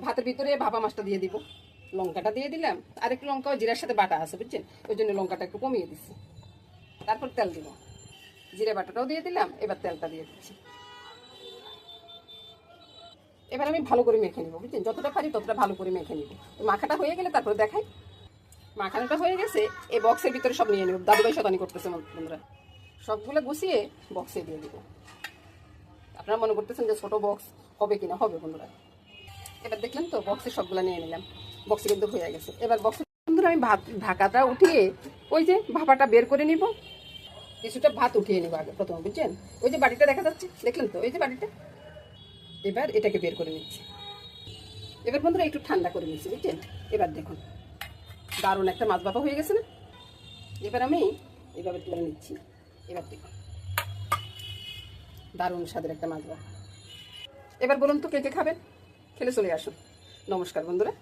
ভাতের ভিতরে ভাপা মাছটা দিয়ে দিব, লঙ্কাটা দিয়ে দিলাম, আর একটু লঙ্কা জিরার সাথে বাটা আছে বুঝছেন, ওই জন্য লঙ্কাটা একটু কমিয়ে দিচ্ছি। তারপর তেল দিব, জিরে বাটাটাও দিয়ে দিলাম, এবার তেলটা দিয়ে দিচ্ছি। এবার আমি ভালো করে মেখে নিব বুঝছেন, যতটা পারি ততটা ভালো করে মেখে নিব। মাখাটা হয়ে গেলে তারপরে দেখাই। মাখানোটা হয়ে গেছে, এই বক্সের ভিতরে সব নিয়ে নেব। দাদুভাই শতানি করতেছে বন্ধুরা, সবগুলো গুছিয়ে বক্সে দিয়ে দিব। আপনারা মনে করতেছেন যে ছোট বক্স হবে কিনা, হবে বন্ধুরা। এবার দেখলেন তো বক্সে সবগুলো নিয়ে নিলাম, বক্সে কিন্তু হয়ে গেছে। এবার বক্সে বন্ধুরা আমি ভাত ঢাকাটা উঠিয়ে ওই যে ভাপাটা বের করে নিব, কিছুটা ভাত উঠিয়ে নিব আগে প্রথমে বুঝছেন। ওই যে বাটিটা দেখা যাচ্ছে, দেখলেন তো, এই যে বাটিটা। এবার এটাকে বের করে নিচ্ছি। এবার বন্ধুরা একটু ঠান্ডা করে নিচ্ছি বুঝছেন। এবার দেখুন দারুণ একটা মাছ ভাপা হয়ে গেছে না। এবার আমি এইভাবে তুলে নিচ্ছি। এবার দেখুন দারুণ স্বাদের একটা মাছ ভাপা। এবার বলুন তো কে কে খাবেন, খেলে চলে আসুন। নমস্কার বন্ধুরা।